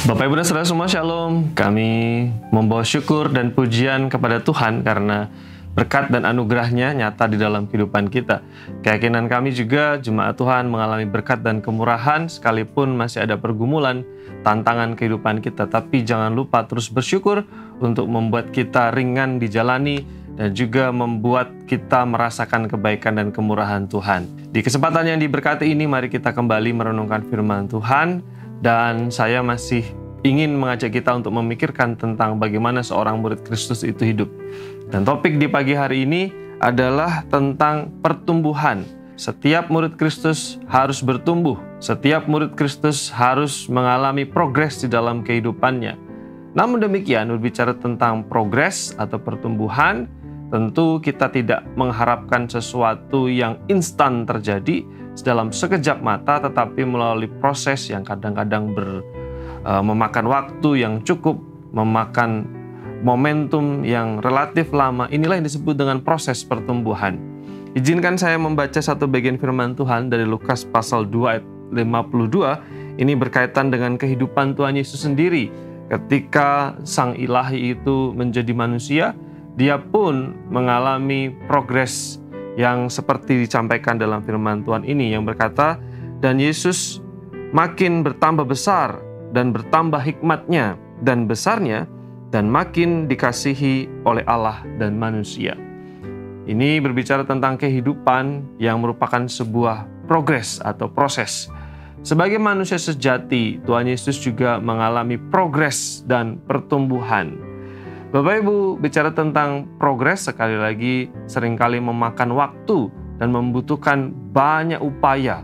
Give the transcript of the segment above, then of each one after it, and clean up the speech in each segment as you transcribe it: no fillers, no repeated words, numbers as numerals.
Bapak Ibu dan Saudara semua, Shalom. Kami membawa syukur dan pujian kepada Tuhan karena berkat dan anugerah-Nya nyata di dalam kehidupan kita. Keyakinan kami juga jemaat Tuhan mengalami berkat dan kemurahan sekalipun masih ada pergumulan, tantangan kehidupan kita. Tapi jangan lupa terus bersyukur untuk membuat kita ringan dijalani dan juga membuat kita merasakan kebaikan dan kemurahan Tuhan. Di kesempatan yang diberkati ini, mari kita kembali merenungkan firman Tuhan. Dan saya masih ingin mengajak kita untuk memikirkan tentang bagaimana seorang murid Kristus itu hidup. Dan topik di pagi hari ini adalah tentang pertumbuhan. Setiap murid Kristus harus bertumbuh. Setiap murid Kristus harus mengalami progres di dalam kehidupannya. Namun demikian, berbicara tentang progres atau pertumbuhan, tentu kita tidak mengharapkan sesuatu yang instan terjadi dalam sekejap mata, tetapi melalui proses yang kadang-kadang memakan waktu yang cukup, memakan momentum yang relatif lama. Inilah yang disebut dengan proses pertumbuhan. Izinkan saya membaca satu bagian firman Tuhan dari Lukas pasal 2 ayat 52. Ini berkaitan dengan kehidupan Tuhan Yesus sendiri. Ketika Sang Ilahi itu menjadi manusia, Dia pun mengalami progres yang seperti disampaikan dalam firman Tuhan ini yang berkata, dan Yesus makin bertambah besar dan bertambah hikmatnya dan besarnya dan makin dikasihi oleh Allah dan manusia. Ini berbicara tentang kehidupan yang merupakan sebuah progres atau proses. Sebagai manusia sejati, Tuhan Yesus juga mengalami progres dan pertumbuhan. Bapak Ibu, bicara tentang progres sekali lagi seringkali memakan waktu dan membutuhkan banyak upaya.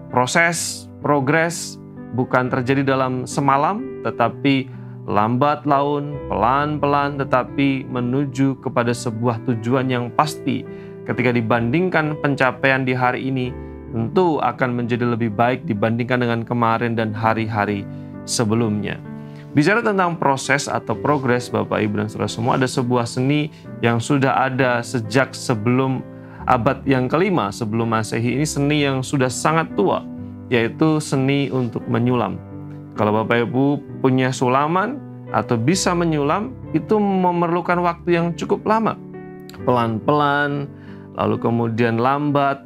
Proses, progres bukan terjadi dalam semalam, tetapi lambat laun, pelan-pelan, tetapi menuju kepada sebuah tujuan yang pasti. Ketika dibandingkan pencapaian di hari ini, tentu akan menjadi lebih baik dibandingkan dengan kemarin dan hari-hari sebelumnya. Bicara tentang proses atau progres, Bapak, Ibu, dan Saudara semua, ada sebuah seni yang sudah ada sejak sebelum abad yang kelima sebelum Masehi. Ini seni yang sudah sangat tua, yaitu seni untuk menyulam. Kalau Bapak Ibu punya sulaman atau bisa menyulam, itu memerlukan waktu yang cukup lama. Pelan-pelan, lalu kemudian lambat,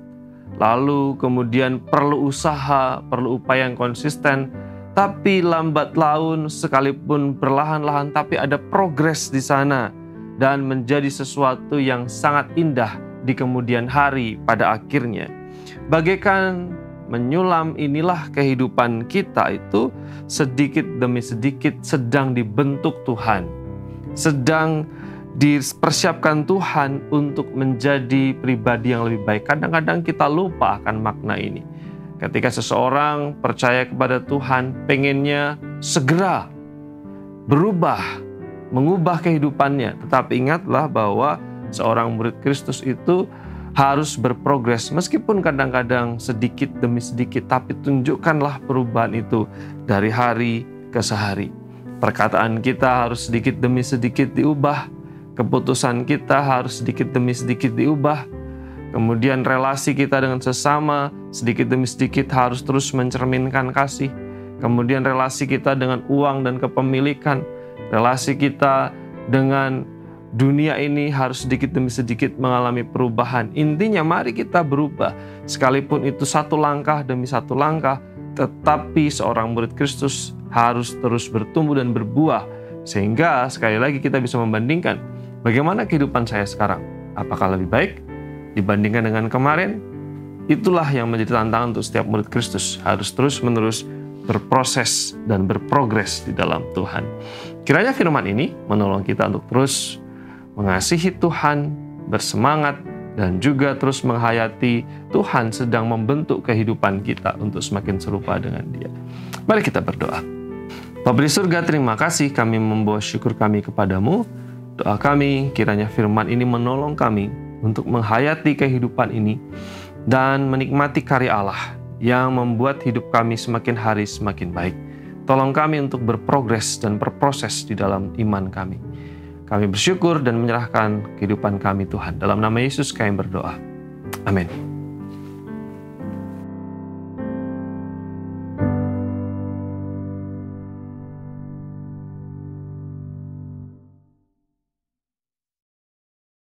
lalu kemudian perlu usaha, perlu upaya yang konsisten. Tapi lambat laun sekalipun perlahan-lahan, tapi ada progres di sana dan menjadi sesuatu yang sangat indah di kemudian hari pada akhirnya. Bagaikan menyulam, inilah kehidupan kita itu sedikit demi sedikit sedang dibentuk Tuhan, sedang dipersiapkan Tuhan untuk menjadi pribadi yang lebih baik. Kadang-kadang kita lupa akan makna ini. Ketika seseorang percaya kepada Tuhan, pengennya segera berubah, mengubah kehidupannya. Tetapi ingatlah bahwa seorang murid Kristus itu harus berprogres. Meskipun kadang-kadang sedikit demi sedikit, tapi tunjukkanlah perubahan itu dari hari ke sehari. Perkataan kita harus sedikit demi sedikit diubah. Keputusan kita harus sedikit demi sedikit diubah. Kemudian relasi kita dengan sesama sedikit demi sedikit harus terus mencerminkan kasih. Kemudian relasi kita dengan uang dan kepemilikan, relasi kita dengan dunia ini harus sedikit demi sedikit mengalami perubahan. Intinya mari kita berubah. Sekalipun itu satu langkah demi satu langkah, tetapi seorang murid Kristus harus terus bertumbuh dan berbuah. Sehingga sekali lagi kita bisa membandingkan bagaimana kehidupan saya sekarang. Apakah lebih baik dibandingkan dengan kemarin? Itulah yang menjadi tantangan untuk setiap murid Kristus. Harus terus-menerus berproses dan berprogres di dalam Tuhan. Kiranya firman ini menolong kita untuk terus mengasihi Tuhan, bersemangat, dan juga terus menghayati Tuhan sedang membentuk kehidupan kita untuk semakin serupa dengan Dia. Mari kita berdoa. Bapa di surga, terima kasih kami membawa syukur kami kepadamu. Doa kami, kiranya firman ini menolong kami untuk menghayati kehidupan ini dan menikmati karya Allah yang membuat hidup kami semakin hari semakin baik. Tolong kami untuk berprogres dan berproses di dalam iman kami. Kami bersyukur dan menyerahkan kehidupan kami Tuhan. Dalam nama Yesus kami berdoa. Amin.